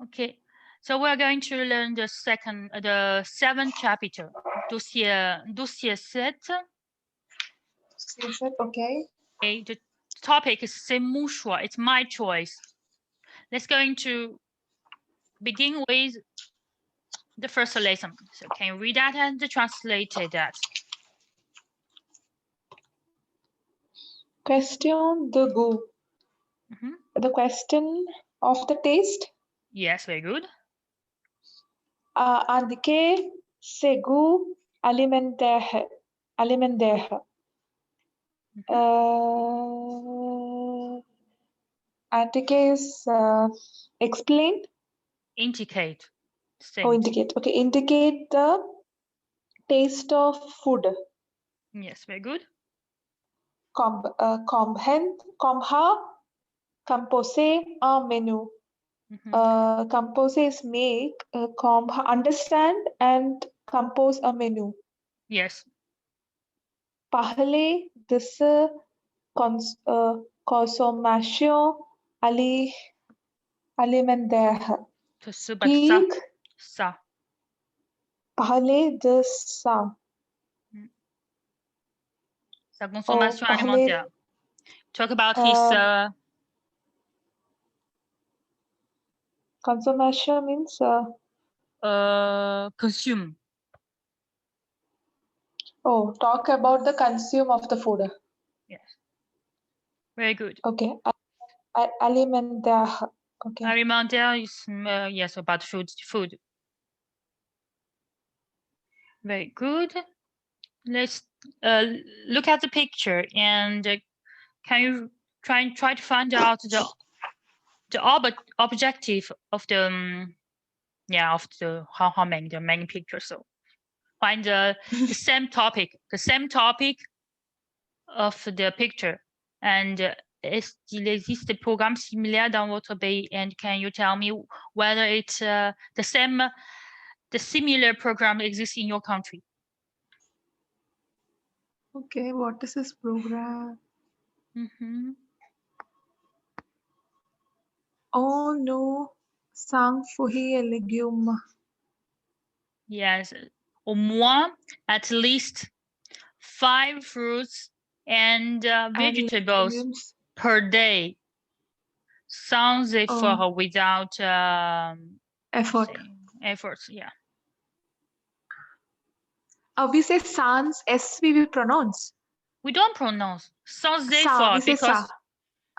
Okay, so we're going to learn the seventh chapter, Dossier 7. Okay. Okay, the topic is c'est mon choix, it's my choice. Let's going to begin with the first lesson. So can you read that and translate that? Question the goût. The question of the taste. Yes, very good. Indiquer ses goûts alimentaires. Indiquer is explain. Indicate. Oh, indicate. Okay, indicate the taste of food. Yes, very good. Composer un menu. Composer is make, understand and compose a menu. Yes. Parler de ce consommation alimentaire. Speak. Ça. Parler de ça. Sa consommation alimentaire. Talk about his consummation means consume. Oh, talk about the consume of the food. Yes. Very good. Okay. Alimentaire. Okay. Alimentaire is yes, about food. Very good. Let's look at the picture and can you try to find out the objective of the how many the main pictures. So find the same topic of the picture and est-ce qu'il existe des programmes similaires dans votre pays? And can you tell me whether it's the similar program exists in your country? Okay, what is this program? Oh no, sang fruits et légumes. Yes, au moins at least 5 fruits and vegetables per day. Sans effort, without efforts, yeah. We say sans, S we pronounce. We don't pronounce sans effort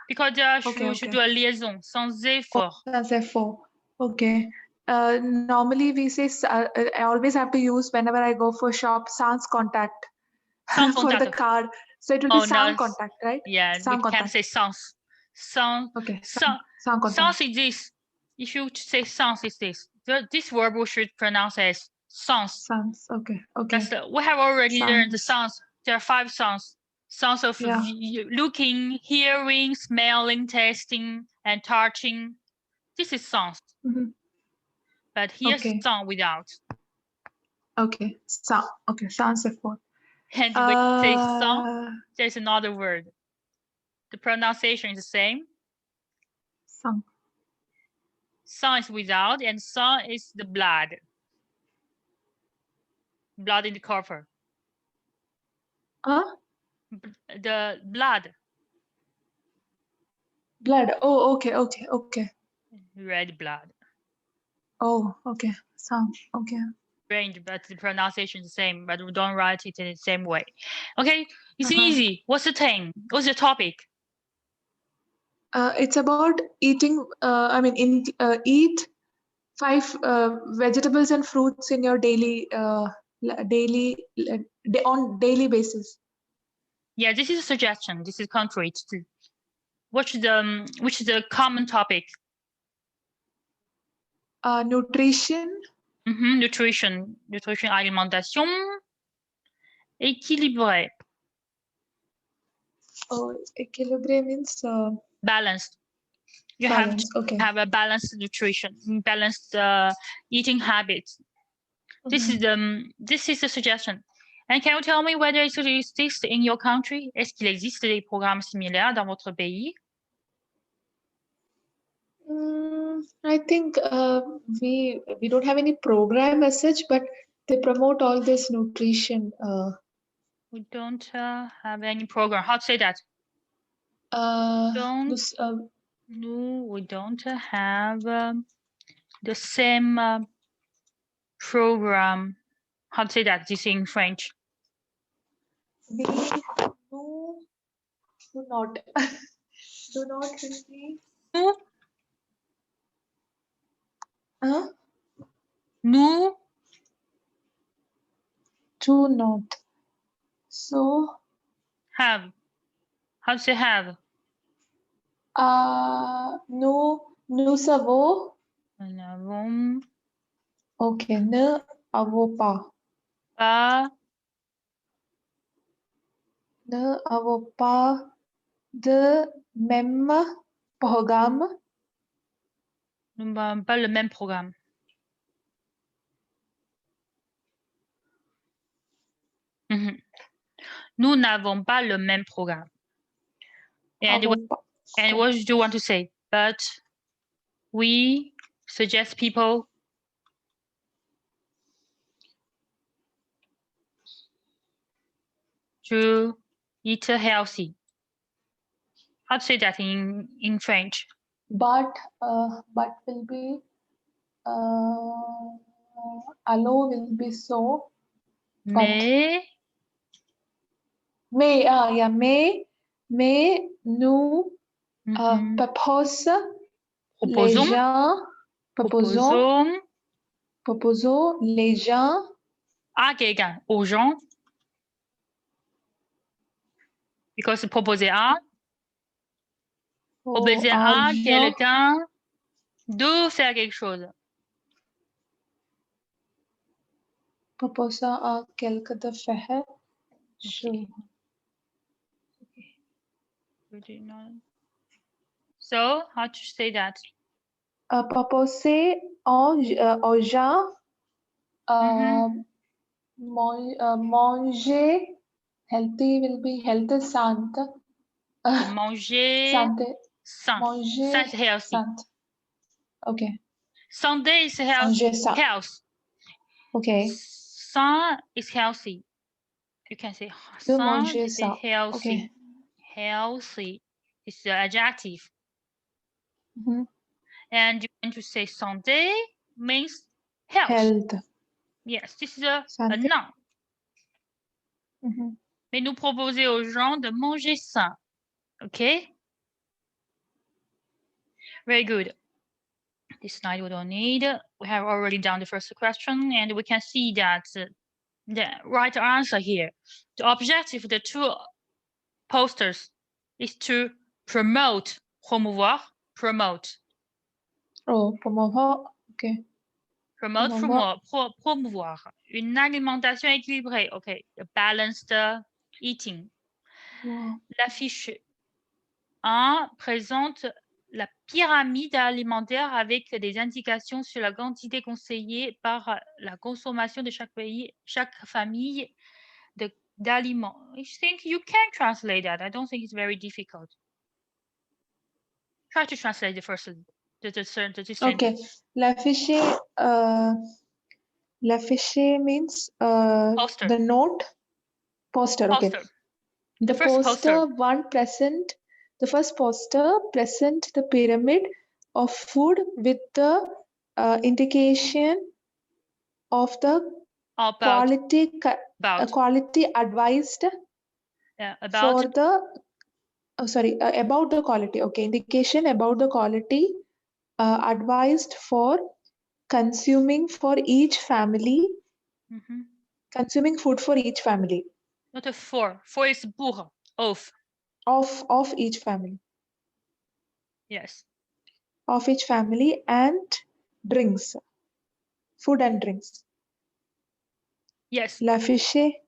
because we should do a liaison. Sans effort. Sans effort. Okay. Normally we say I always have to use whenever I go for shop sans contact. Sans for contact. the card. So it will be sans contact, right? Yeah, we can say sans. Sans. Okay. Sans contact. Sans is this. If you say sans is this. This verb we should pronounce as sans. Sans. Okay. We have already learned the sans. There are 5 sans. Sans of looking, hearing, smelling, tasting, and touching. This is sans. But here's sans without. Okay. Sans. Okay. Sans effort. And when you say sans, there's another word. The pronunciation is the same. Sans. Sans is without, and sang is the blood. Blood in the copper. The blood. Blood. Oh, okay. Red blood. Oh, okay. Sang. Okay. Range, but the pronunciation is the same, but we don't write it in the same way. Okay, it's easy. What's the thing? What's the topic? It's about eating. Eat 5 vegetables and fruits in your on daily basis. Yeah, this is a suggestion. This is concrete. Which is the common topic? Nutrition. Nutrition, alimentation, équilibrée. Oh, équilibrée means balanced. You have to have a balanced nutrition, balanced eating habits. This is the suggestion. And can you tell me whether it exists in your country? Est-ce qu'il existe des programmes similaires dans votre pays? I think we don't have any program as such, but they promote all this nutrition. We don't have any program. How to say that? Don't. No, we don't have the same program. How to say that? This in French. We do not do not receive. Nous Do not. So have. How to say have? nous avons. Nous n'avons Okay, ne avons pas. Ne avons pas de même programme. Nous n'avons pas le même programme. Nous n'avons pas le même programme. And what do you want to say? But we suggest people to eat healthy. How to say that in French? But will be allo will be so. Mais mais nous proposons les gens à quelqu'un, aux gens, because proposer à quelqu'un de faire quelque chose. Proposer à quelqu'un de faire. So, how to say that? Proposer aux gens manger healthy will be healthy santé. Manger sain. Ça, c'est healthy. Okay. Santé is health. Okay. Sain is healthy. You can say sain is healthy. Okay. Healthy is the adjective. And you want to say santé means health. Yes, this is a noun. Mais nous proposer aux gens de manger sain. Okay? Very good. This slide we don't need. We have already done the first question, and we can see that the right answer here. The objective of the two posters is to promote, promouvoir, promote. Oh, promouvoir, okay. Promote, promouvoir. Une alimentation équilibrée, okay. A balanced eating. L'affiche 1 présente la pyramide alimentaire avec des indications sur la quantité conseillée par la consommation de chaque famille d'aliments. I think you can translate that. I don't think it's very difficult. Try to translate the first sentence. Okay. L'affiche means poster. The note. Poster. Okay. The first poster present the pyramid of food with the indication of the quality advised for the about the quality. Okay, indication about the quality advised for consuming for each family. Consuming food for each family. Not a for. For is pour. Of each family. Yes. Of each family and drinks. Food and drinks. Yes. L'affiche,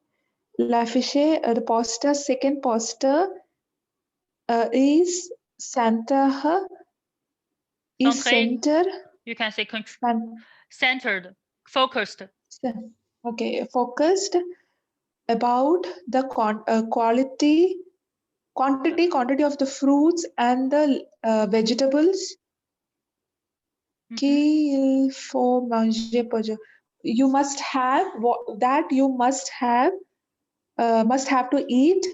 the poster, second poster is center. Is center. You can say centered, focused. Okay, focused about the quantity of the fruits and the vegetables qu'il faut manger pour Dieu. You must have that you must have to eat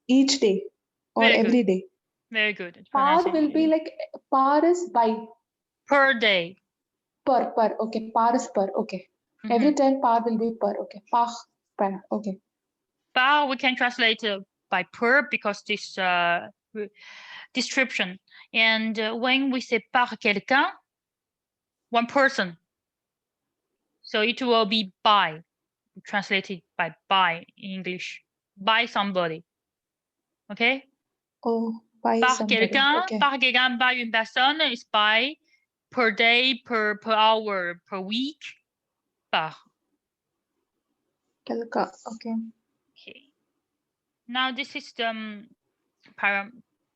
each day or Very every good. day. Very good. Par will be like par is by per day. Per. Okay, par is per. Okay. Every time par will be per. Okay. Par. Okay. Par we can translate by per because this description. And when we say par quelqu'un, one person. So it will be by, translated by in English. By somebody. Okay? Oh, by par somebody. quelqu'un, Okay. par quelqu'un, by une personne is by, per day, per hour, per week, par. Quelqu'un. Okay. Okay. Now this is the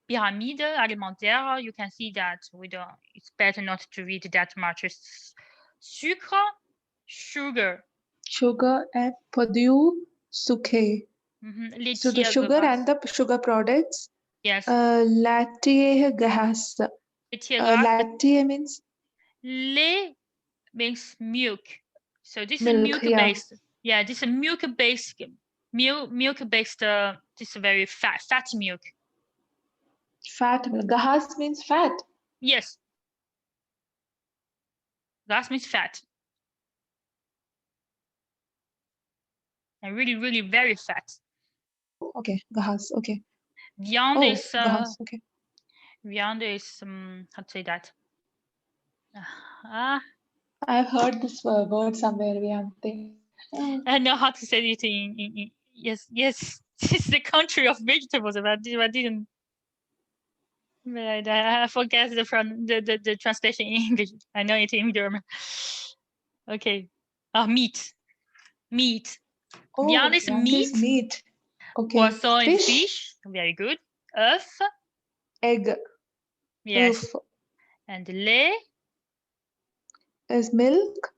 pyramide alimentaire. You can see that we don't. It's better not to read that much. It's sucre, sugar. Sugar and produit sucre. So the sugar and the sugar products. Yes. Laitier gas. Laitier means. Lait means milk. So this milk, is milk based. Yeah, this is milk based. Milk based. This is very fat milk. Fat milk. Gas means fat. Yes. Gas means fat. And really, really very fat. Okay, gas. Okay. Viande is. Gas. Okay. Viande is how to say that? I've heard this word somewhere. Viande. I know how to say it in yes. This is the country of vegetables, but I didn't. I forget the translation in English. I know it in German. Okay. Meat. Oh, Viande is meat. Okay. Poisson is fish. Very good. Œuf. Egg. Yes. Oof. And lait is milk.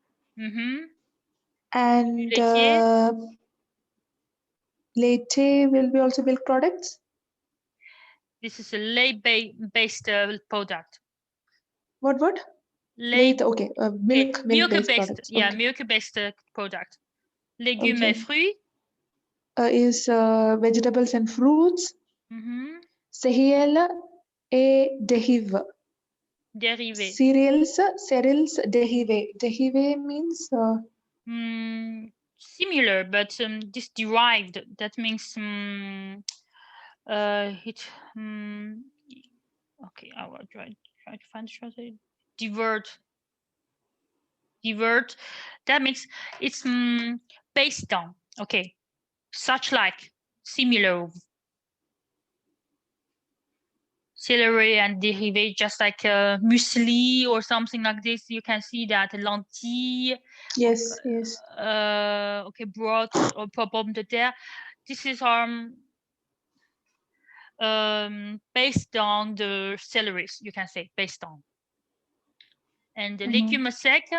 And laitier will be also milk products. This is a lait-based product. What? Lait. Okay. Milk based products. Yeah, okay. milk-based product. Légumes et fruits. Is vegetables and fruits. Céréales et dérivés. Cereals, dérivés. Dérivé means. Similar, but this derived. That means okay, I will try to find the translation. Divert. That means it's based on. Okay, such like similar. Celery and derivé, just like muesli or something like this. You can see that lentilles. Yes. Okay, broth or pomme de terre. This is based on the celeries. You can say based on. And the légumes secs.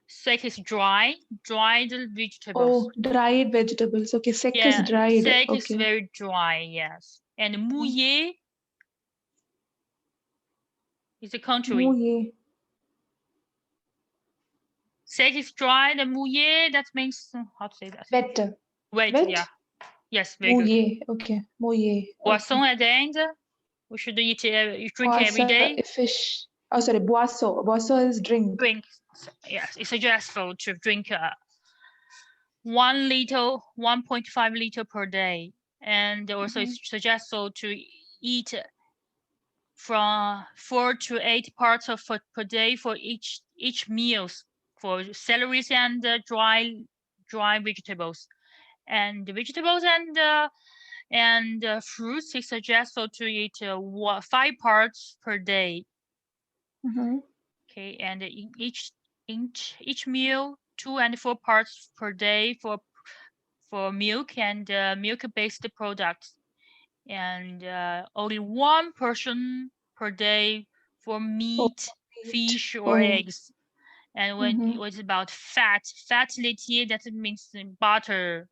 Sec is dried vegetables. Oh, dried vegetables. Okay, sec is dried. Sec okay. is very dry. Yes, and mouillé. Is a country. Mouillé. Sec is dry, the mouillé, that means, how to say that? Wet, yeah. Yes, very mouillé. good. Okay, mouillé. Poisson at the end, we should eat, you drink every day. Fish. Oh, sorry, boisson. Boisson is drink. Yes, it's suggestible to drink 1.5 liter per day. And also it's suggestible to eat from 4 to 8 parts of per day for each meals for celeries and dry vegetables. And vegetables and fruits, it suggests to eat 5 parts per day. Okay, and in each meal 2 and 4 parts per day for milk and milk-based products. And only 1 portion per day for meat, fish, or eggs. And when it was about fat laitier, that means butter.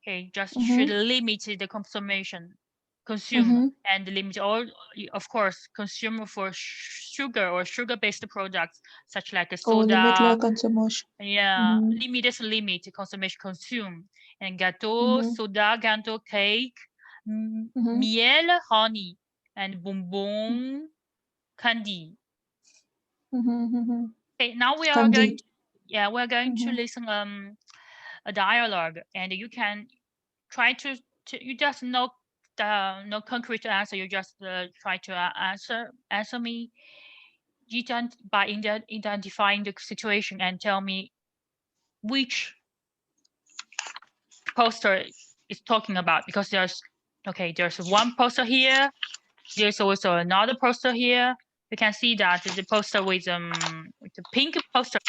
Okay, just should limit the consumption. consume and limit all, of course, consume for sugar or sugar-based products such like a soda. Limit the consumption. Yeah, limit consumption, consume. And gâteau, soda, gâteau, cake, miel, honey, and bonbon, candy. Okay, now we are going to listen a dialogue, and you can try to you just no concrete answer. You just try to answer me by identifying the situation and tell me which poster is talking about, because there's one poster here. There's also another poster here. You can see that the poster with the pink poster,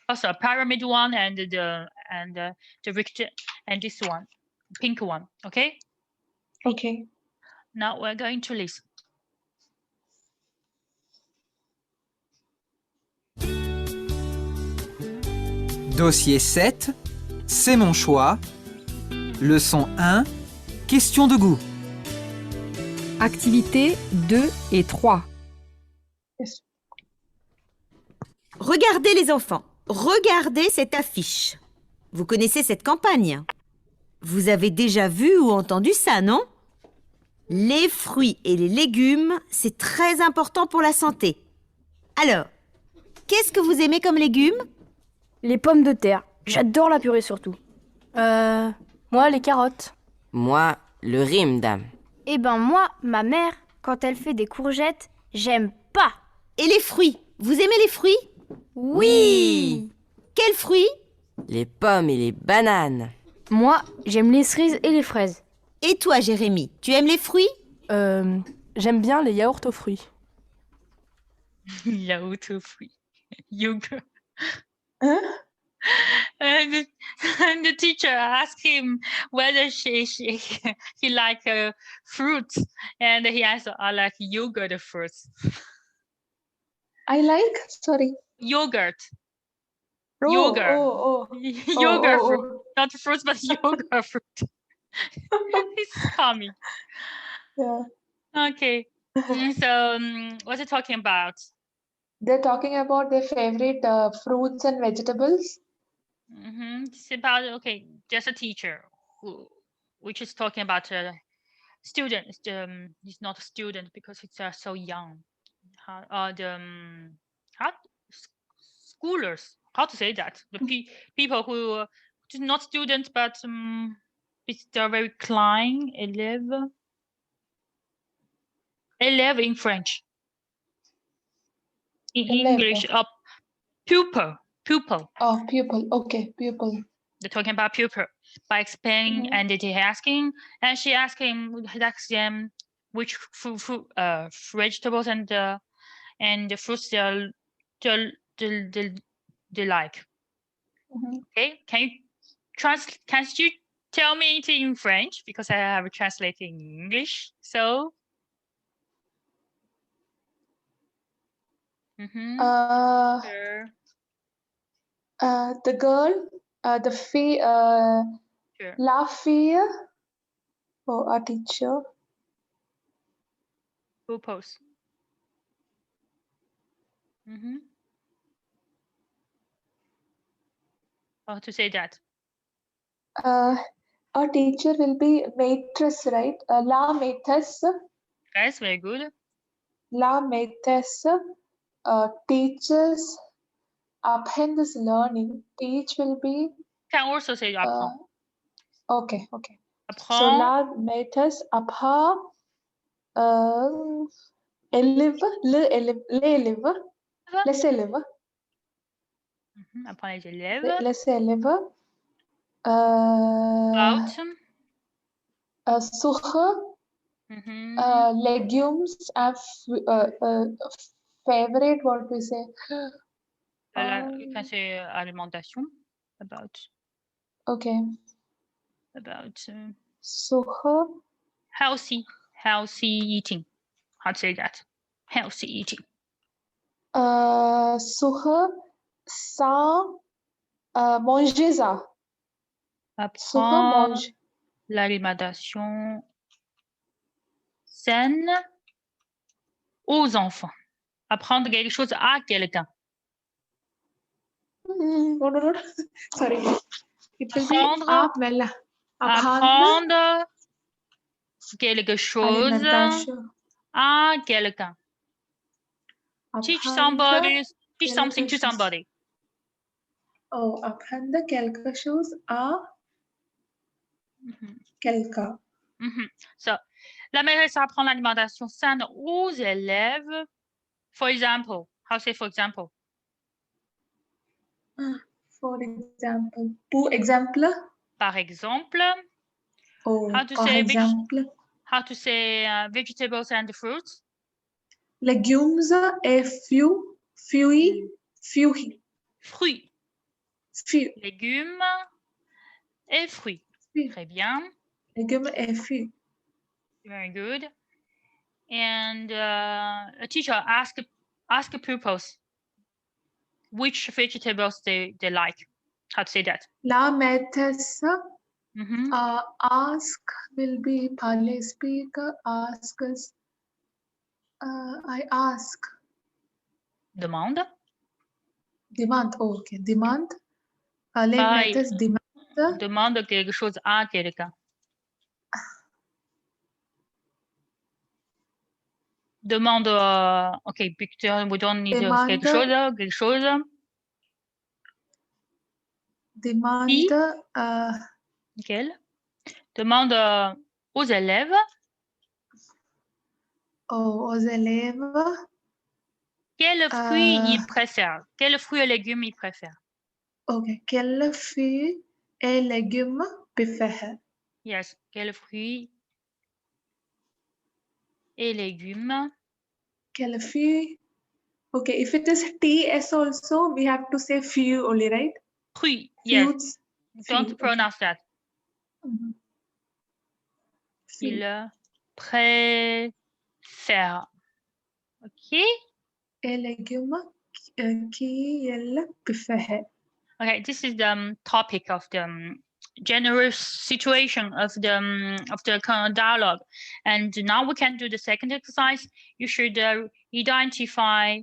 also a pyramid one, and the rectangle, and this one, pink one. Okay. Okay. Now we're going to listen. Dossier 7, c'est mon choix. Leçon 1, question de goût. Activités 2 et 3. Yes. Regardez les enfants, regardez cette affiche. Vous connaissez cette campagne? Vous avez déjà vu ou entendu ça, non? Les fruits et les légumes, c'est très important pour la santé. Alors, qu'est-ce que vous aimez comme légumes? Les pommes de terre. J'adore la purée surtout. Moi, les carottes. Moi, le riz, madame. Eh ben moi, ma mère, quand elle fait des courgettes, j'aime pas. Et les fruits? Vous aimez les fruits? Oui. Quels fruits? Les pommes et les bananes. Moi, j'aime les cerises et les fraises. Et toi, Jérémy, tu aimes les fruits? J'aime bien les yaourts aux fruits. Yaourt aux fruits. Yogurt. Huh? And the teacher asked him whether he like fruits, and he answered, "I like yogurt fruits." I like, sorry. Yogurt. Oh, Yogurt. Yogurt fruit. Not fruits, but yogurt fruit. It's coming. Yeah. Okay. So, what's it talking about? They're talking about their favorite fruits and vegetables. It's about, just a teacher which is talking about a student. He's not a student because it's so young. Schoolers. How to say that? The people who not students, but they're very klein, élève in French. In English, pupil. Oh, pupil. Okay, pupil. They're talking about pupil by explaining, and they asking, and she asked him which vegetables and the fruits they like. Okay, can you tell me it in French, because I have it translated in English? So. The girl, the fille, Sure. la fille, our teacher. Pupils. How to say that? Our teacher will be maîtresse, right? La maîtresse. Yes, very good. La maîtresse teaches, apprend learning. Teach will be. Can also say apprend. Okay. Apprend. So la maîtresse apprend les élèves. Apprend les élèves. Les élèves. Sucre. Legumes and favorite, what we say? You can say alimentation. Okay. About Sucre. healthy eating. How to say that? Healthy eating. Sucre sans manger ça. Apprend l'alimentation saine aux enfants. Apprendre quelque chose à quelqu'un. No, no, no. Sorry. It will be Apprendre quelque chose Alimentation. à quelqu'un. Teach something to somebody. Oh, apprendre quelque chose à quelqu'un. So, la maîtresse apprend l'alimentation saine aux élèves. For example, how say for example? For example. Pour exemple. Par exemple. Oh, How to par say exemple. How to say vegetables and fruits? Légumes et fruits. Légumes et fruits. Très bien. Légumes et fruits. Very good. And a teacher ask pupils which vegetables they like. How to say that? La maîtresse ask will be parley speak asks. I ask. Demande. Demande. Oh, okay. Demande. Les maîtresses demandent. Demande quelque chose à quelqu'un. Demande. Okay, picture. We don't need quelque chose. Demande. Quel? Demande aux élèves. Aux élèves. Quel fruit ils préfèrent? Quel fruit et légumes ils préfèrent? Ok. Quel fruit et légumes préfèrent? Yes. Quel fruit et légumes? Quel fruit? Okay. If it is TS also, we have to say few only, right? Fruit. Yes. Don't pronounce that. Il préfère. Okay. Et légumes qu'il préfère. Okay, this is the topic of the general situation of the dialogue, and now we can do the second exercise. You should identify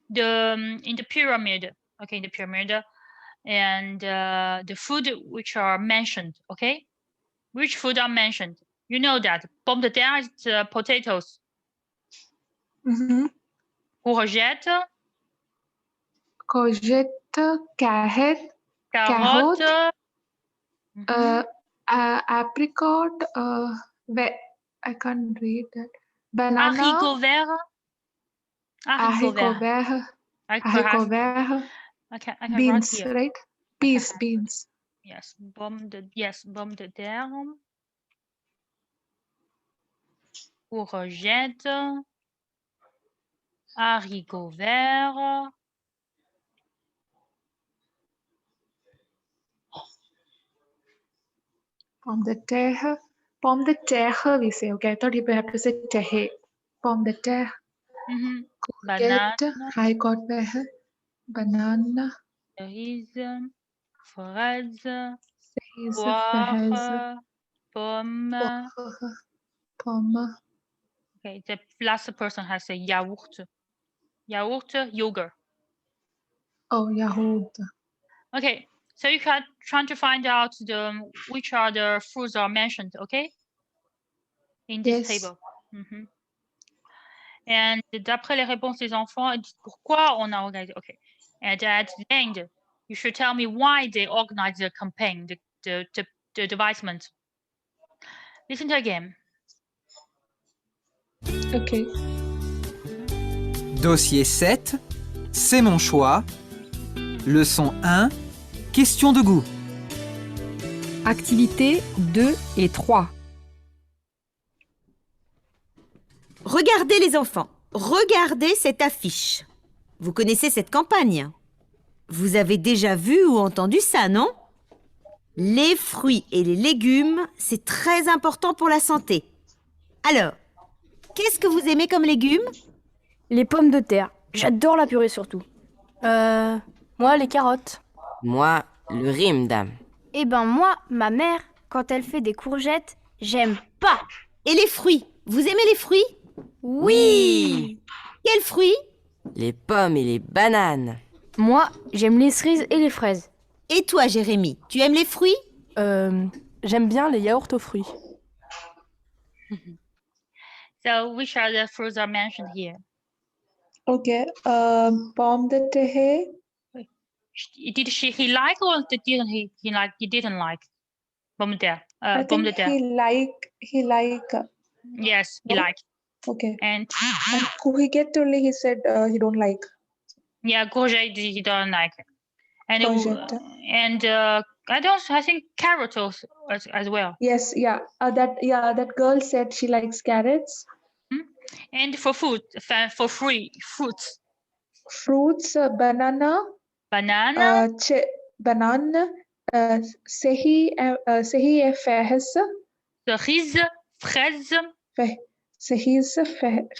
in the pyramid. Okay, in the pyramid, and the food which are mentioned. Okay, which food are mentioned? You know that pomme de terre is potatoes. Courgette. Courgette, carotte. Apricot. I can't read that. Banana. Haricot vert. Haricot vert. Beans, right? Beans. Yes, pomme de terre. Courgette. Haricots verts. Pomme de terre. Pomme de terre, we say. Okay, I thought you have to say terre. Pomme de terre. Courgette. Haricot vert. Banana. Cerise. Fraise. Cerise. Poire. Pomme. Pomme. Okay, the last person has a yaourt. Yaourt, yogurt. Oh, yaourt. Okay, so you can try to find out which are the foods are mentioned, okay? In this table. And d'après les réponses des enfants, pourquoi on a organisé, okay. And at the end, you should tell me why they organized the campaign, the advertisement. Listen to again. Okay. Dossier 7, c'est mon choix. Leçon 1, question de goût. Activités 2 et 3. Regardez les enfants, regardez cette affiche. Vous connaissez cette campagne? Vous avez déjà vu ou entendu ça, non? Les fruits et les légumes, c'est très important pour la santé. Alors, qu'est-ce que vous aimez comme légumes? Les pommes de terre. J'adore la purée surtout. Moi, les carottes. Moi, le riz, madame. Eh ben moi, ma mère, quand elle fait des courgettes, j'aime pas. Et les fruits? Vous aimez les fruits? Oui. Quels fruits? Les pommes et les bananes. Moi, j'aime les cerises et les fraises. Et toi, Jérémy, tu aimes les fruits? J'aime bien les yaourts aux fruits. So which are the fruits are mentioned here? Okay. Pomme de terre. Did he like or didn't he didn't like pomme de terre? I Pomme de think terre. he like. Yes, he No? liked. Okay. And And courgette only he said he don't like. yeah, courgette he don't like. And Courgette. I think carrot also as well. Yes, yeah. That girl said she likes carrots. And for food, for free fruits, Fruits, banana. banana, Banane. Sehi et fraise. cerise,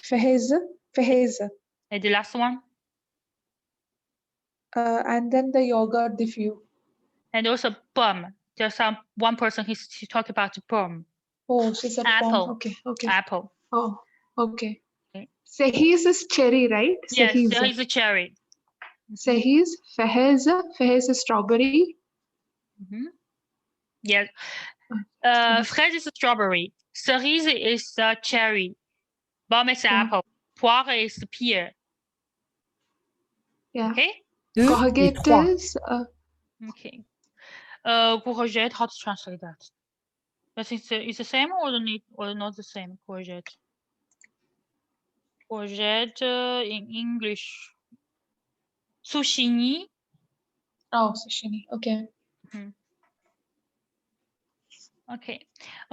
fraise, Fraise. and the last one, And then the yogurt, the few. and also pomme. There's one person he talked about the pomme. Oh, she said Apple. Pomme. Okay. Apple. Oh, okay. Okay. Sehis is cherry, right? Yes, Sehis. there is a cherry. Sehis, Fehez is strawberry. Yes. Fraise is strawberry. Cerise is cherry. Pomme is apple. Poire is pear. Yeah. Okay. 2 et Courgette 3. is Okay. Courgette, how to translate that? But it's the same or not the same? Courgette. Courgette in English. Zucchini. zucchini. Okay. Okay.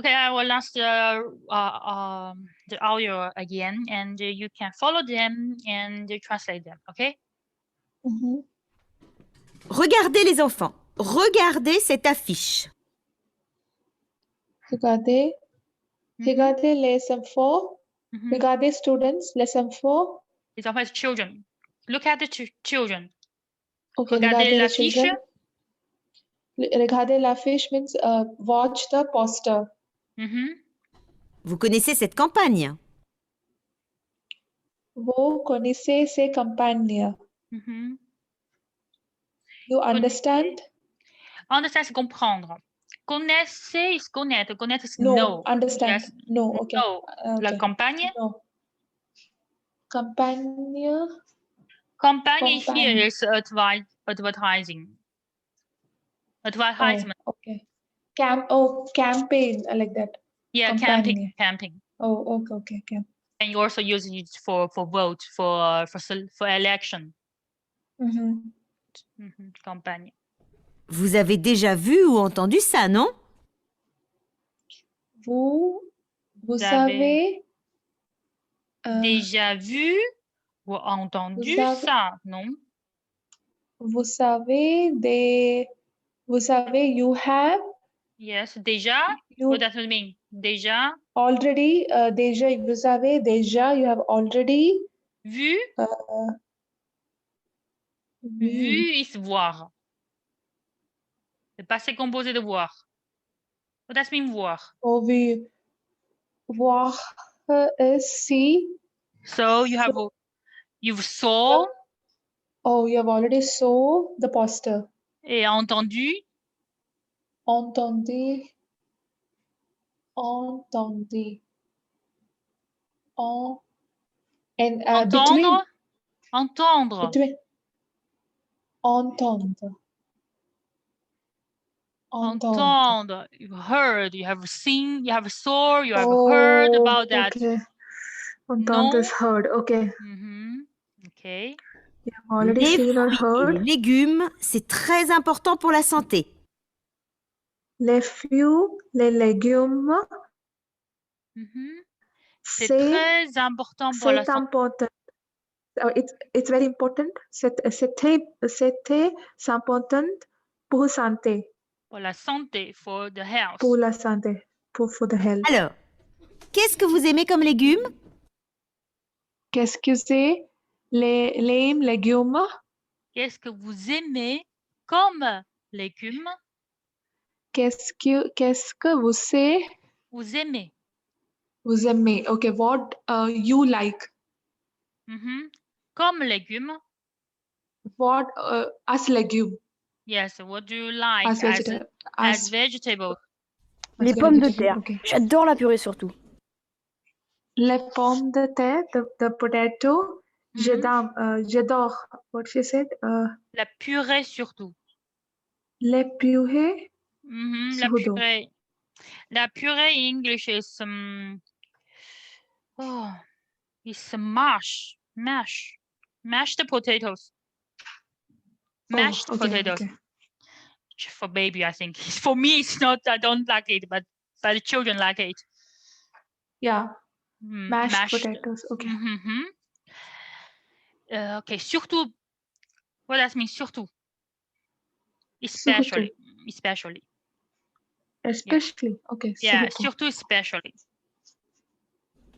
I will launch the audio again, and you can follow them and translate them. Okay. Regardez les enfants. Regardez cette affiche. Regardez lesson 4. Regardez students, lesson 4. Les enfants, children. Look at the children. Okay, Regardez the l'affiche. children. Regardez l'affiche means watch the poster. Vous connaissez cette campagne? Vous connaissez ces campagnes. You understand? Understand, c'est comprendre. Connaissez is connaître. Connaître is No. know. Understand. Yes. No. Okay. No. La campagne. No. Campagne. Campagne here is advertising. Advertisement. Oh, okay. Campaign like that. Yeah, Campagne. camping. Oh, okay. And you also use it for vote for election. Campagne. Vous avez déjà vu ou entendu ça, non? Vous avez déjà vu ou entendu ça, non? Vous savez, you have. Yes, déjà. What does it mean? Déjà. Already, déjà, vous avez déjà, you have already. Vu. Vu is voir. Le passé composé de voir. What does it mean voir? Oh, oui. Voir is see. So you've saw. Oh, you have already saw the poster. Et entendu. Entendu. And entendre. Between. Entendre. Between. Entendre. You heard. You have seen. You have saw. You have heard about that. Okay. Entendre is heard. Okay. Okay. You have already seen or heard. Les légumes, c'est très important pour la santé. Les légumes. C'est très important pour la santé. Important. It's very important. C'était important pour santé. Pour la santé, for the health. Pour la santé, for the health. Alors, qu'est-ce que vous aimez comme légumes? Qu'est-ce que c'est les légumes? Qu'est-ce que vous aimez comme légumes? Qu'est-ce que vous aimez? Vous aimez. Vous aimez. Okay, what you like. Comme légumes. What as legume. Yes, what do you like As vegetable. as vegetable? Les pommes de terre. Okay. J'adore la purée surtout. Les pommes de terre, the potato. J'adore. What she said? La purée surtout. Les purées. La purée. La purée in English is it's mash. Mashed potatoes. Mashed potatoes. Okay. For baby, I think. For me, it's not. I don't like it, but the children like it. Yeah. Mashed potatoes. Okay. Okay. Surtout. What does mean? Surtout. Especially. Okay. Yeah. Surtout especially.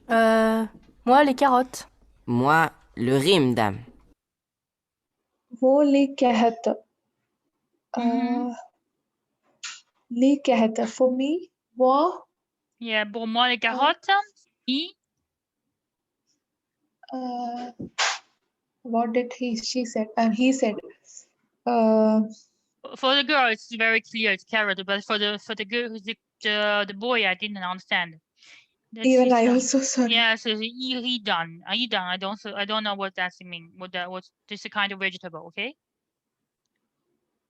Moi, les carottes. Moi, le riz, madame. वो les carottes. Les carottes. For me, वो. Yeah, pour moi les carottes. What did she said? He said. For the girl, it's very clear. It's carrot, but for the girl, the boy, I didn't understand. Even I also sorry. Yeah, so idan. I don't know what that means. What this a kind of vegetable, okay?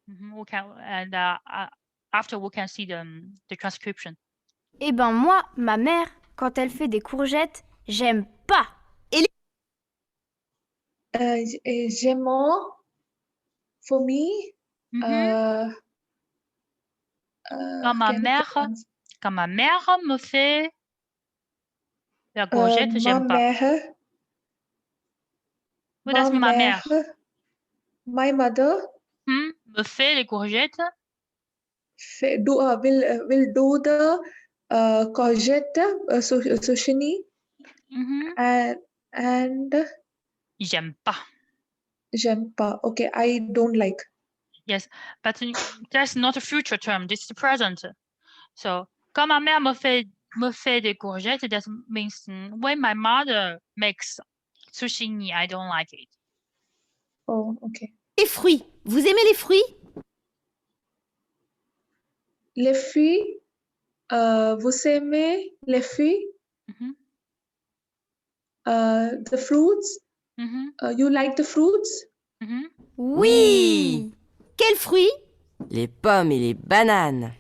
We can and after we can see the transcription. Eh ben moi, ma mère, quand elle fait des courgettes, j'aime pas. J'aime for me. Quand ma mère me fait la courgette, j'aime pas. What does mean ma mère? My mother. Me fait les courgettes. Will do the courgette sushini. And J'aime pas. Okay, I don't like. Yes, but that's not a future term. This is the present. So, quand ma mère me fait des courgettes, that means when my mother makes sushi, I don't like it. Oh, okay. Les fruits. Vous aimez les fruits? Les fruits. Vous aimez les fruits? The fruits. You like the fruits? Oui. Quels fruits? Les pommes et les bananes.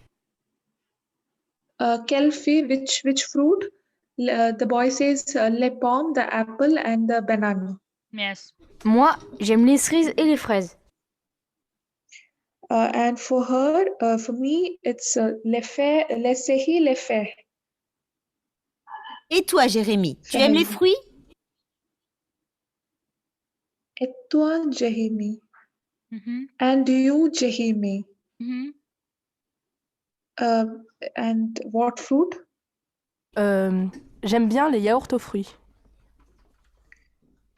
Quel fruit? Which fruit? The boy says les pommes, the apple, and the banana. Yes. Moi, j'aime les cerises et les fraises. And for her, for me, it's les sehi, les fais. Et toi, Jérémy, tu aimes les fruits? Et toi, Jérémy? And you, Jérémy? And what fruit? J'aime bien les yaourts aux fruits.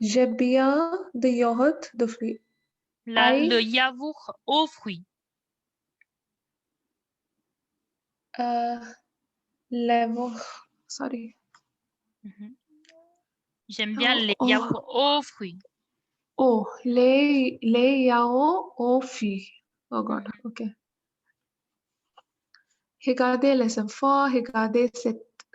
J'aime bien the yaourt, the fruit. Le yaourt aux fruits. Sorry. J'aime bien les yaourts aux fruits. Oh, les yaourts aux fruits. Oh God, okay. Regardez lesson 4, regardez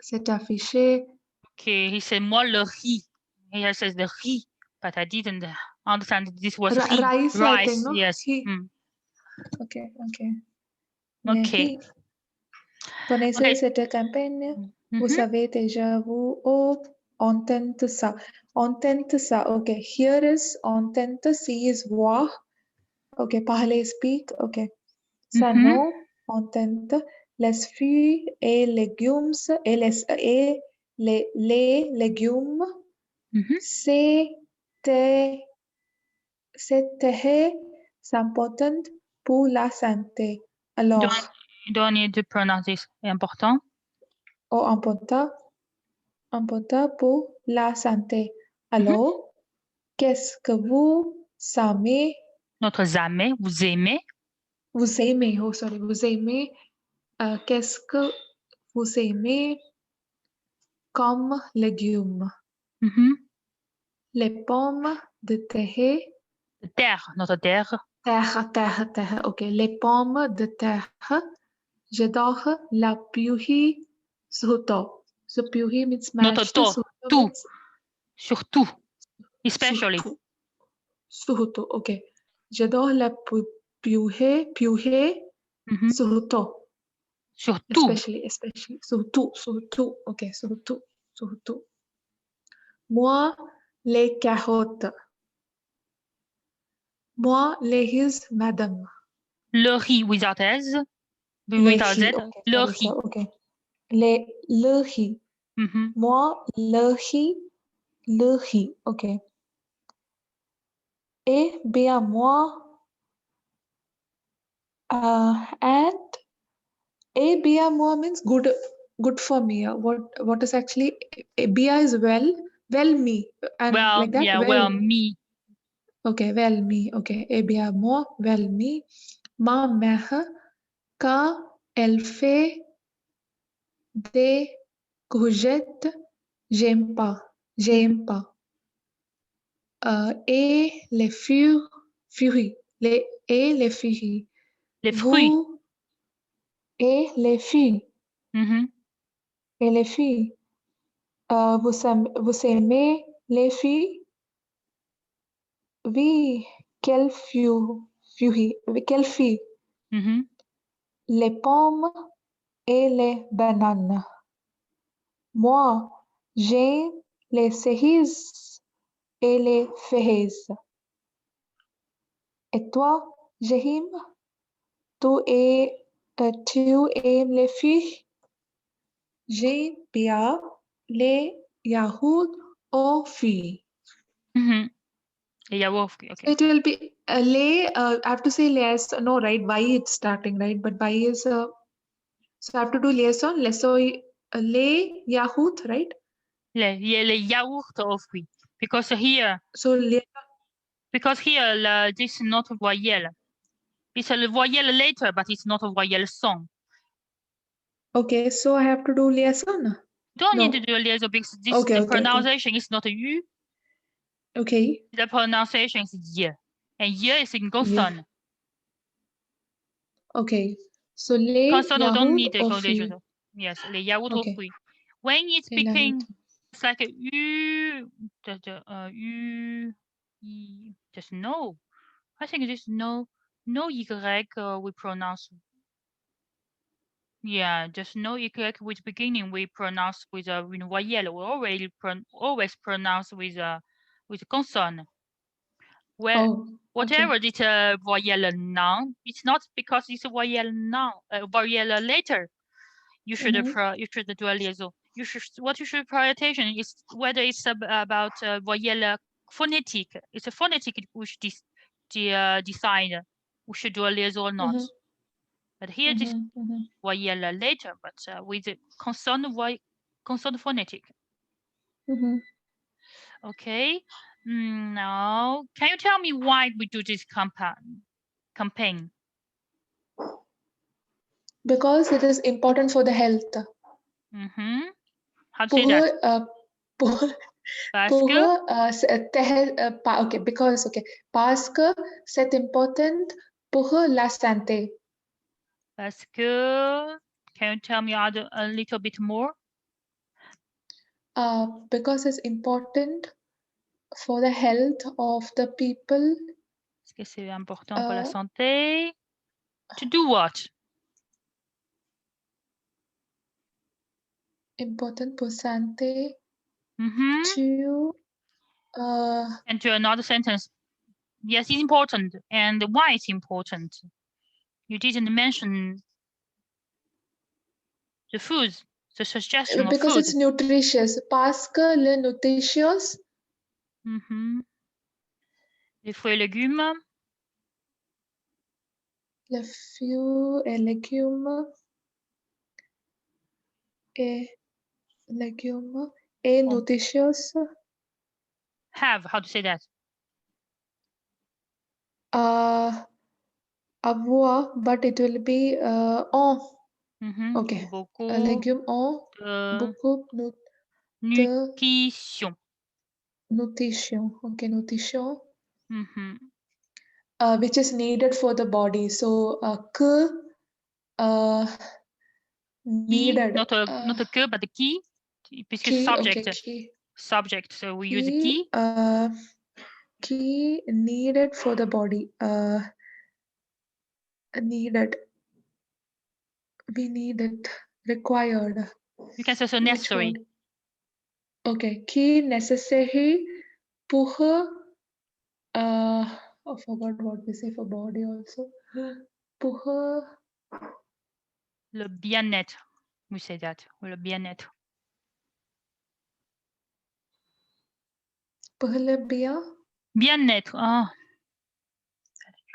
cet affiché. Okay, he said moi le riz. He says the riz, but I didn't understand this was riz. Rice, I think, no? Yes. Okay. Okay. Connaissez cette campagne? Vous savez déjà, vous entendez ça. Entendre ça. Okay, here is entendre, see is voir. Okay, parler, speak. Okay. Ça, non, entendre. Les fruits et légumes et les légumes. C'était important pour la santé. Alors, don't need to pronounce this. Important. Oh, important pour la santé. Alors, qu'est-ce que vous aimez? Notre aimé, vous aimez? Vous aimez, oh sorry, vous aimez. Qu'est-ce que vous aimez? comme légumes. Les pommes de terre. Terre, notre terre. Terre. Ok. Les pommes de terre. J'adore la purée surtout. So purée means Notre mashed. tout, Surtout tout, means surtout, especially. Surtout. Ok. J'adore la purée surtout. Surtout. Especially. Surtout. Ok. Surtout. Moi, les carottes. Moi, les riz, madame. Le riz without S. Les Without Z. riz. Okay, Le riz. Okay. Le riz. Moi, le riz. Ok. Et bien moi, and et bien moi means good for me. What is actually Bia is well me, and well, like that. Yeah, well me. Okay, well me. Okay, et bien moi, well me. Ma mère, quand elle fait des courgettes, j'aime pas. Et les fruits. Les fruits. Les fruits. Et les fruits. Et les fruits. Vous aimez les fruits? Oui. Quels fruits? Quels fruits? Les pommes et les bananes. Moi, j'aime les cerises et les fraises. Et toi, Jahim? Tu aimes les fruits? J'aime bien les yaourts aux fruits. Les yaourts, okay. So it will be I have to say les. No, right? By it's starting, right? But by is so I have to do liaison. Les yaourt, right? Les yaourts aux fruits. Because here. So because here this is not a voyelle. It's a voyelle later, but it's not a voyelle song. Okay, so I have to do liaison. Don't need to do a liaison because the pronunciation is not a U. Okay. The pronunciation is Y. And Y is in consonant. Okay. So les consonant don't need yaourts the aux fruits. Yes, les yaourts aux fruits. When it's Les speaking, yaourts. it's like a U, just no. I think this no Y we pronounce. Yeah, just no Y with beginning we pronounce with a voyelle. We always pronounce with a consonant. Well, whatever this voyelle noun, it's not because it's a voyelle noun, voyelle later. You should do a liaison. What you should pay attention is whether it's about voyelle phonetic. It's a phonetic which decide we should do a liaison or not. But here this voyelle later, but with the consonant phonetic. Okay. Now, can you tell me why we do this campaign? Because it is important for the health. How to say that? Parce que c'est important pour la santé. Parce que, can you tell me a little bit more? Because it's important for the health of the people. Parce que c'est important pour la santé. To do what? Important pour santé. To. And to another sentence. Yes, it's important. And why it's important? You didn't mention the food, the suggestion of food. Because it's nutritious. Parce que le nutritious. Les fruits et légumes. Les fruits et légumes. Et légumes. Et nutritious. Have, how to say that? Avoir, but it will be en. Okay. Beaucoup. Légumes en. Beaucoup. Nutrition. Nutrition. Okay, nutrition. Mhm. Which is needed for the body. So, needed. Not a que, but the key, puisque Key, subject. okay, key. Subject, so we use the Key, key. Key needed for the body. Needed. We need it. Required. You can say so Which necessary. one? Okay, key necessary pour I forgot what we say for body also. Pour Le bien-être. We say that. Le bien-être. pour le bien. Bien-être. Oh.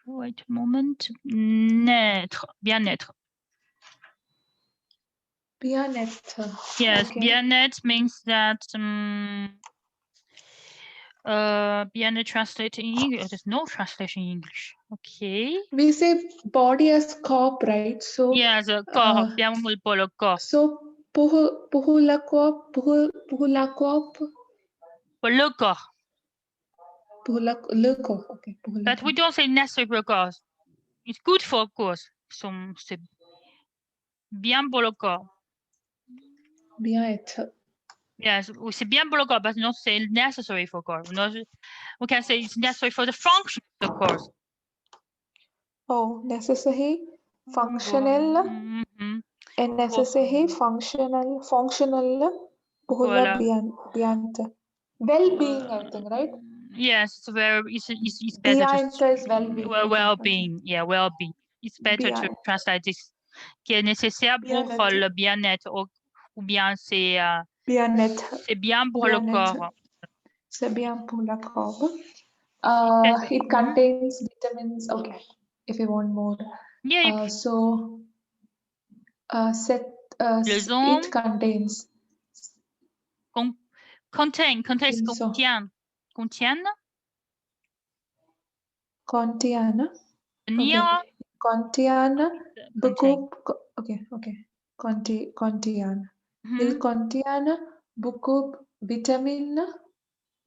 Wait a moment. Naître. Bien-être. Bien-être. Yes, Okay. bien-être means that bien-être translated in English. There's no translation in English. Okay. We say body as corp, right? So yes, corps. Bien pour le corps. So pour la corp, pour la corp. Pour le corps. Pour le corps. Okay. Pour le But corps. we don't say necessary for corps. It's good for corps. So c'est bien pour le corps. Bien-être. Yes, c'est bien pour le corps, but not say necessary for corps. We can say it's necessary for the function of the corps. Oh, necessary, functional, and necessary, functional, pour Voilà. le bien-être. Well-being, I think, right? Yes, it's very. It's better Bien-être is well-being. Well-being. Okay. Yeah, well-being. It's better to translate this. Qui est nécessaire pour le bien-être ou bien c'est. Bien-être. C'est bien pour le corps. C'est bien pour le corps. It contains vitamins. Okay, if you want more. Yeah. So, Leçon. it contains. Contient. Contient. Contenir. Contient. Beaucoup. Okay. Contient. Il contient beaucoup vitamines.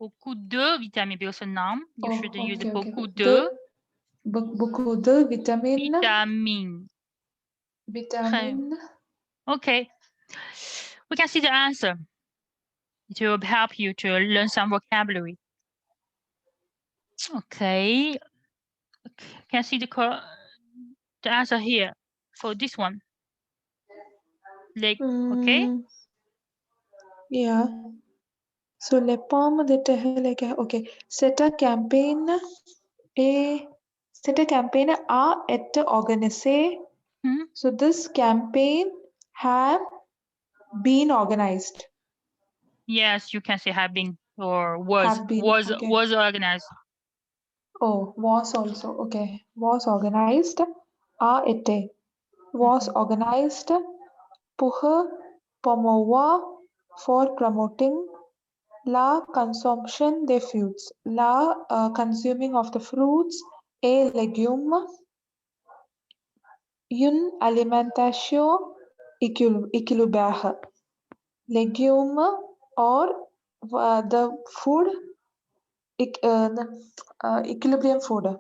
Beaucoup de vitamines, because a noun. You should use beaucoup de vitamines. Vitamines. Okay. We can see the answer. It will help you to learn some vocabulary. Okay. Can see the answer here for this one. Okay. Yeah. So les pommes de terre, okay. C'est un campaign a été organisé. So this campaign have been organized. Yes, you can say have been or was organized. Oh, was also, okay. Was organized. A été. Was organized pour promouvoir, for promoting la consumption des fruits, la consuming of the fruits et légumes, une alimentation équilibrée. Légumes or the food, equilibrium food.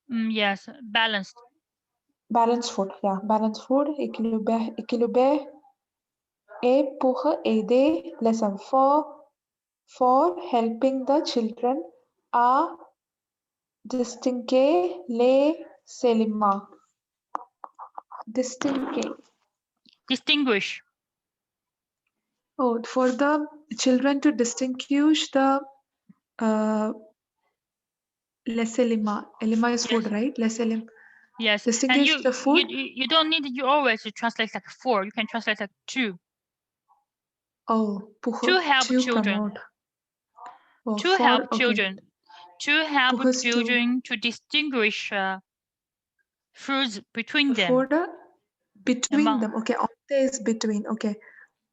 Yes, balanced. Balanced food, yeah. Balanced food, équilibré. Et pour aider les enfants, for helping the children à distinguer les aliments. Distinguish. Oh, for the children to distinguish the les aliments. Aliments is food, right? Les aliments. Yes. Distinguish the food. You don't need you always to translate like for. You can translate like to. Oh, to help children. Oh, to help children. To help children to distinguish fruits between them. Food between them. Okay, onte is between. Okay,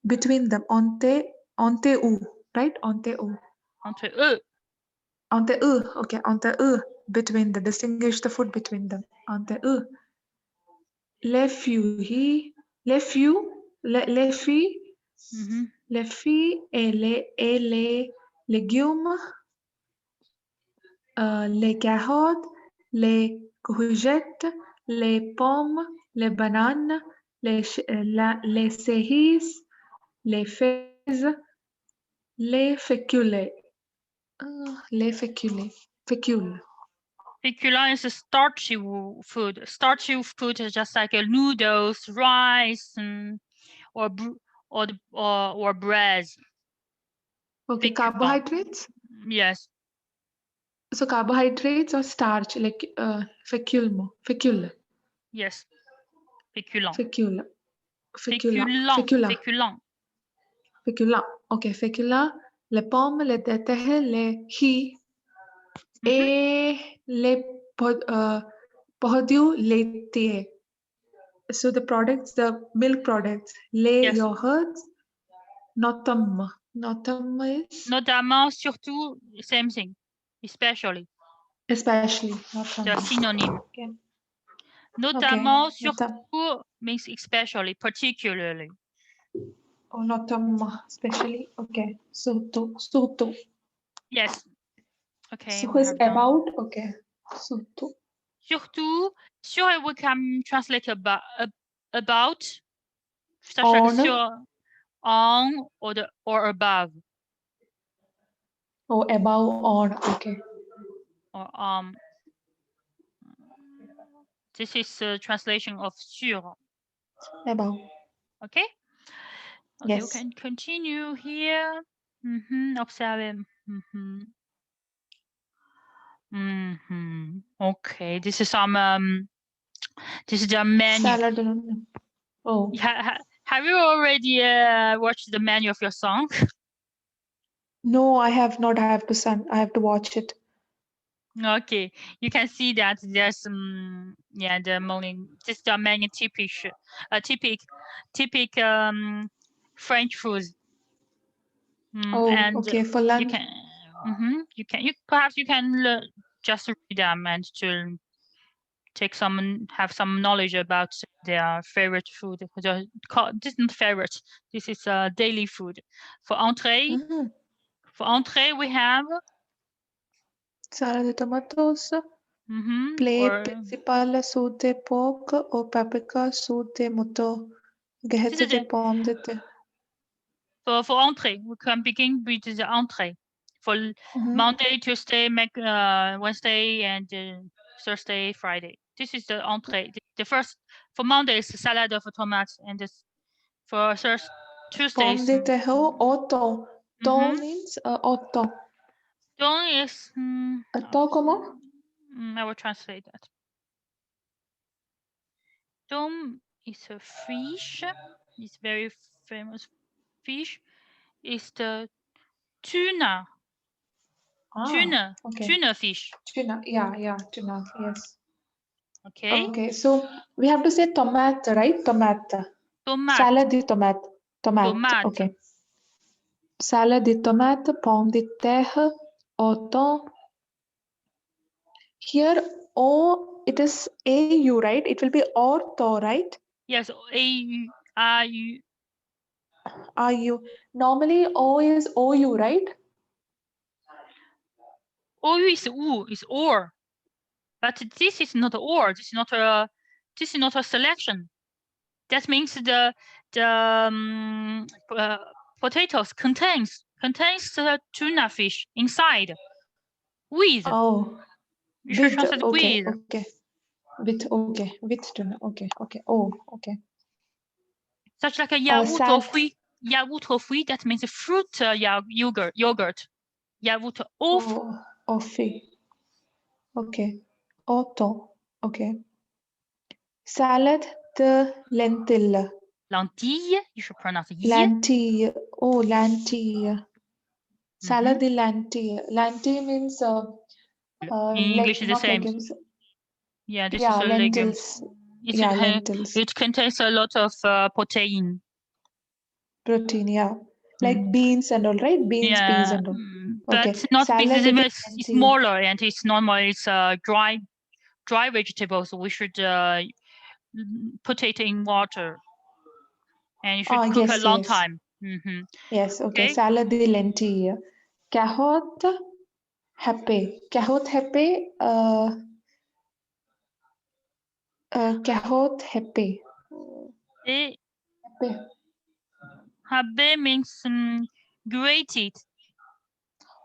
between them. Onte ou, right? Onte ou. Entre eux. Entre eux. Okay, entre eux. Between them. Distinguish the food between them. Entre eux. Les filles Les fruits et les légumes, les carottes, les courgettes, les pommes, les bananes, les cerises, les fraises, les féculés. Les féculés. Fécules. Féculent is a starchy food. Starchy food is just like noodles, rice, or bread. Okay, carbohydrates? Yes. So carbohydrates or starch, like fecule. Yes. Féculent. Fécula. Okay, fécula, les pommes, les terres, les riz et les produits laitiers. So the products, the milk products, les yogurts, notamment is? Notamment, surtout, same thing. Especially. The synonym. Okay. Notamment, surtout means especially, particularly. Oh, notamment, especially. Okay. Surtout. Yes. Okay. So is about. Okay. Surtout. Surtout, sur we can translate about. On. Sur, on or above. Oh, above, on. Okay. Or this is a translation of sur. Above. Okay. Okay, Yes. we can continue here. Observe. Okay, this is some. This is the menu. Salad. Oh. Have you already watched the menu of your song? No, I have not. I have to watch it. Okay, you can see that there's the morning. This is the menu typical French food. And okay, for lunch. Perhaps you can just read them and to have some knowledge about their favorite food. This is not favorite. This is daily food. For entrée, we have salad de tomatoes. Plate principal, soup de pork or paprika, soup de moto. Gehette de pomme de terre. For entrée, we can begin with the entrée. For Monday, Tuesday, Wednesday, and Thursday, Friday. This is the entrée. The first for Monday is salad of tomatoes, and for Tuesday. Pomme de terre auto. Ton means auto. Ton is. Auto comment? I will translate that. Tom is a fish. It's very famous fish. It's the tuna. Tuna fish. Tuna, tuna, yes. Okay. Okay, so we have to say tomate, right? Tomate. Salad de tomate. Tomate. Okay. Salad de tomate, pomme de terre, auto. Here, O, it is AU, right? It will be ortho, right? Yes, AU, RU. RU. Normally, O is OU, right? OU is U, is or. But this is not or. This is not a selection. That means the potatoes contains the tuna fish inside. With. Oh. You should translate okay, with. Okay. With tuna. Okay. Oh, okay. Such like a yaourt or fruit. Yaourt or fruit, that means a fruit yogurt. Yaourt or fruit. Okay. Auto. Okay. Salad de lentille. Lentille, you should pronounce it. Lentille. Oh, lentille. Salad de lentille. Lentille means in English is the same. Legumes. Yeah, this is a lentils. Lentils. It contains a lot of protein. Protein, like beans and all, right? Beans, peas and all. But not beans. It's smaller and it's normal. It's dry vegetables. We should put it in water, and you should cook a long time. Yes, okay. Salad de lentille. Carotte hapé. Carotte hapé. Carotte hapé. Hapé means grated.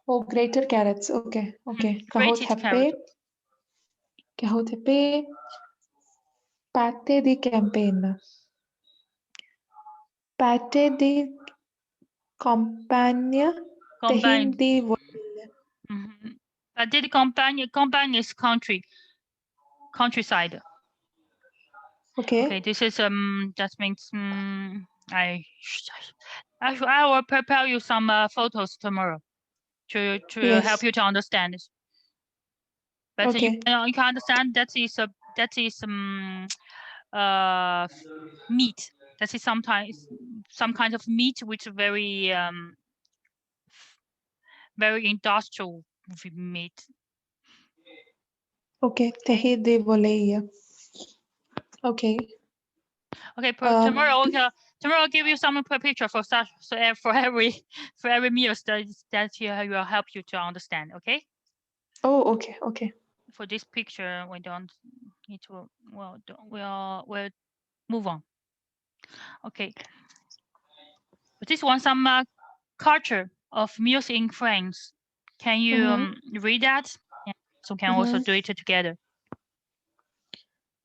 Oh, grated carrots. Okay, okay. Carotte Grated hapé. carrot. Carotte hapé. Pâté de campagne. Pâté de campagne. Tahin de voile. Pâté de campagne. Campagne is countryside. Okay. Okay, this is that means I will prepare you some photos tomorrow to Yes. help you to understand. But Okay. you can understand that is meat. That is sometimes some kind of meat which is very very industrial meat. Okay. Tahin de voile. Okay. Okay, tomorrow I'll give you some picture for such for every meal that will help you to understand. Okay. Oh, okay, okay. For this picture, we don't need to. We'll move on. Okay. But this one some culture of meals in France. Can you read that? Yeah. So can also do it together.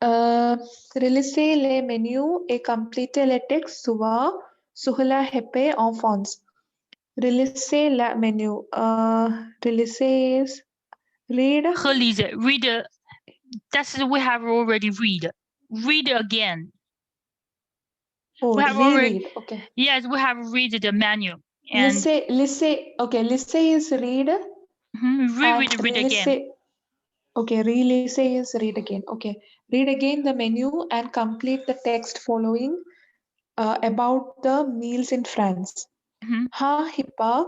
Relisez les menus et complétez les textes souvent sur la happy enfance. Relisez le menu. Relisez. Read. Read. That's we have already read. Read again. Oh, we have reread. Okay. Yes, we have read the menu. And Lissez. Okay, lissez is read. Read again. Okay, relissez is read again. Okay, read again the menu and complete the text following about the meals in France. Ha hippa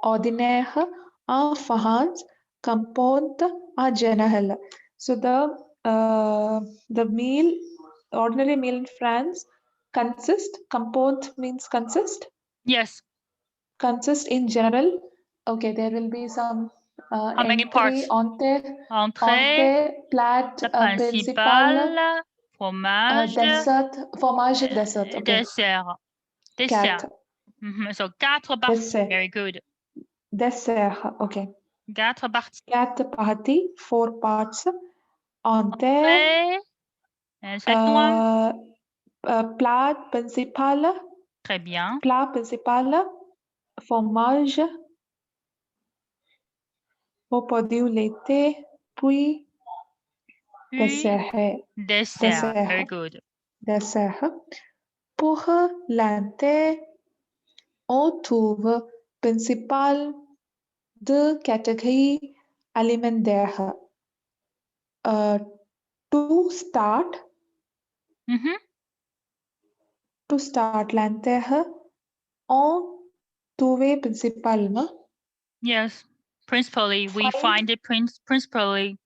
ordinaire en France comporte a général. So the meal, ordinary meal in France comporte means consist. Yes. Consist in general. Okay, there will be some how many parts? Entrée, plat principal, fromage, dessert. Okay. Dessert. So 4 parties. Dessert. Very good. Dessert. Okay. 4 parties. 4 parties, 4 parts. Entrée. And second one. Plat principal. Très bien. Plat principal. Fromage. Au produit laité. Puis dessert. Very good. Dessert. Pour l'entrée, on trouve principal deux catégories alimentaires. To start l'entrée, on trouve principalement. Yes, principally we find it principally.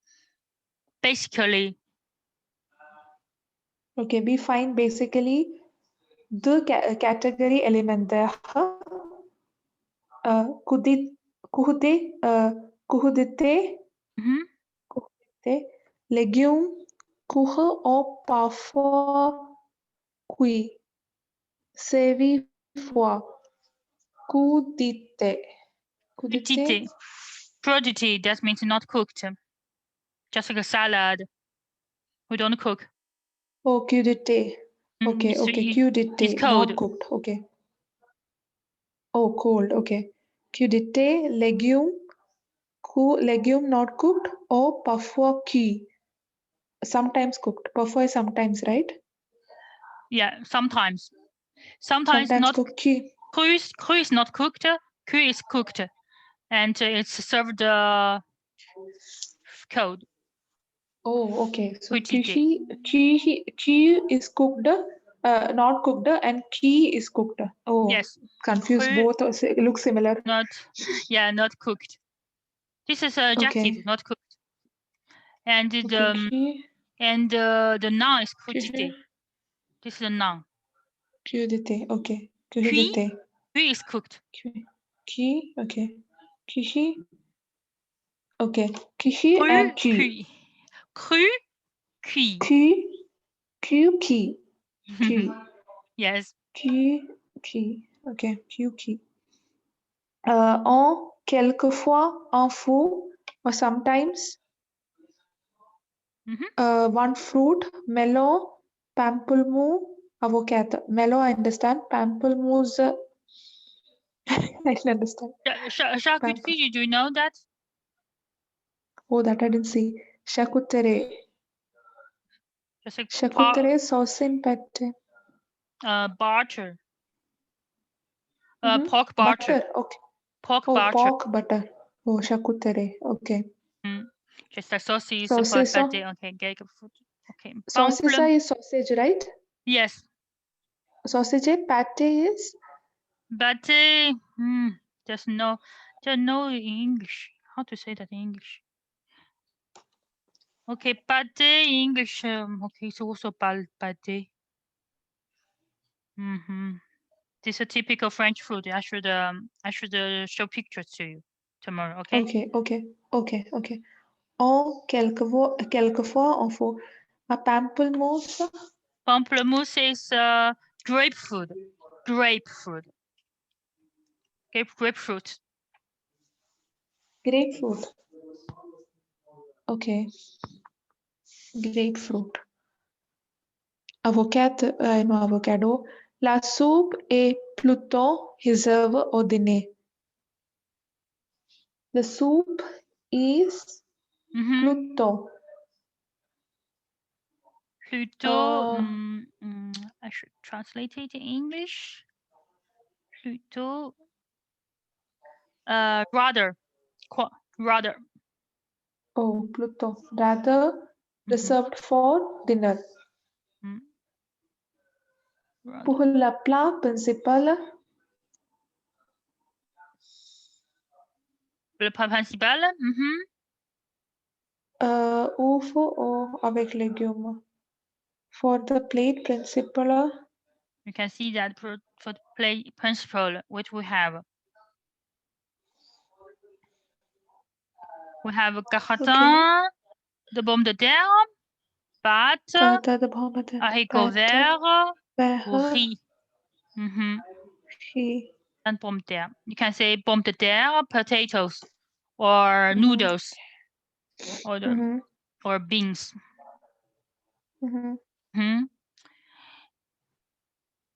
Basically. Okay, we find basically deux catégories alimentaires. Crudité, légumes, courts ou parfois cuits, servis froid, crudité. Crudité, that means not cooked. Just like a salad. We don't cook. Oh, crudité. Okay, crudité. It's cold. Not cooked. Okay. Oh, cold. Okay. Crudité, légumes not cooked or parfois cuit. Sometimes cooked. Parfois is sometimes, right? Yeah, sometimes. Sometimes not cooked. Cru is not cooked. Cuit is cooked. And it's served cold. Oh, okay. So cuit is cooked, not cooked, and key is cooked. Oh, yes. Confused. Both look similar. Not cooked. This is adjective, not cooked. And the noun is crudité. This is a noun. Crudité. Okay. Cuire. Cuit is cooked. Cuit. Okay. Cuire. Okay. Cuire and cuit. Cru, cuit. Cuit. Yes. Cuit. Okay. Cuit. En quelquefois, en fou, or sometimes. One fruit, melon, pamplemousse, avocado. Melon, I understand. Pamplemousse, I didn't understand. Charcuterie, do you know that? Oh, that I didn't see. Charcuterie. Charcuterie, sauce in pâté. Butter. Pork butter. Butter, okay. Pork butter. Pork butter. Oh, charcuterie, okay. Just like saucisse, Saucisse. pâté. Okay, okay. Saucisse is sausage, right? Yes. Sausage, pâté is? Pâté, there's no in English. How to say that in English? Okay, pâté in English. Okay, it's also pâté. This is a typical French food. I should show pictures to you tomorrow. Okay. Okay. En quelquefois, on faut a pamplemousse. Pamplemousse is grapefruit. Grapefruit. Okay. Grapefruit. Avocado. La soupe est plutôt réservée au dîner. The soup is plutôt. I should translate it in English. Plutôt. Rather. Oh, plutôt. Rather reserved for dinner. Pour le plat principal. Le plat principal. Ou avec légumes. For the plate principal. You can see that for the plate principal, which we have. We have gratin, de pommes de terre, pâtes, haricots verts, ou riz. And pommes de terre. You can say pommes de terre, potatoes, or noodles, or beans.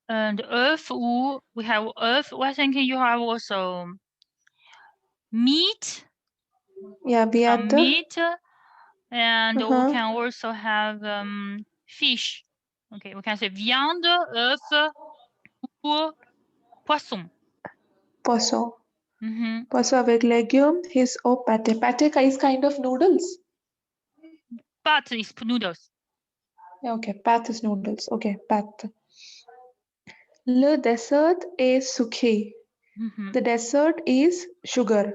And œuf, we have œuf. I think you have also meat. Yeah, meat. And we can also have fish. Okay, we can say viande, œuf, ou poisson. Poisson. Poisson avec légumes is pâté. Pâté is kind of noodles. Pâte is noodles. Okay, pâte is noodles. Okay, pâte. Le dessert est sucré. The dessert is sugar.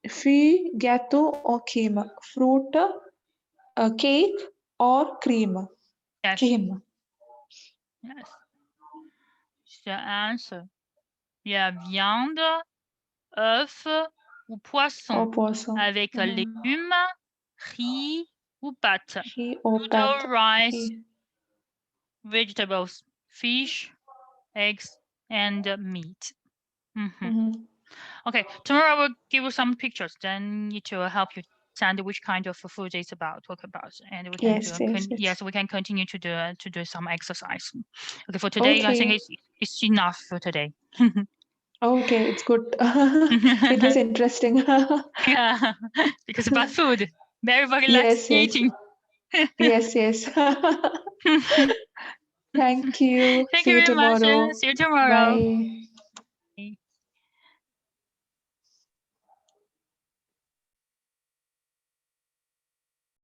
Fruit, gâteau or cream. Fruit, cake or cream. Yes. Cream. Yes. It's the answer. Yeah, viande, œuf ou poisson. Avec légumes, riz ou pâte. Noodle, rice, vegetables, fish, eggs, and meat. Okay, tomorrow I will give you some pictures. Then it will help you understand which kind of food it's talk about, and we can we can continue to do some exercise. Okay, for today I think it's enough for today. Okay, it's good. It was interesting. Yeah, because about food, everybody likes eating. Yes. Thank you. Thank you very much. See you tomorrow. Bye.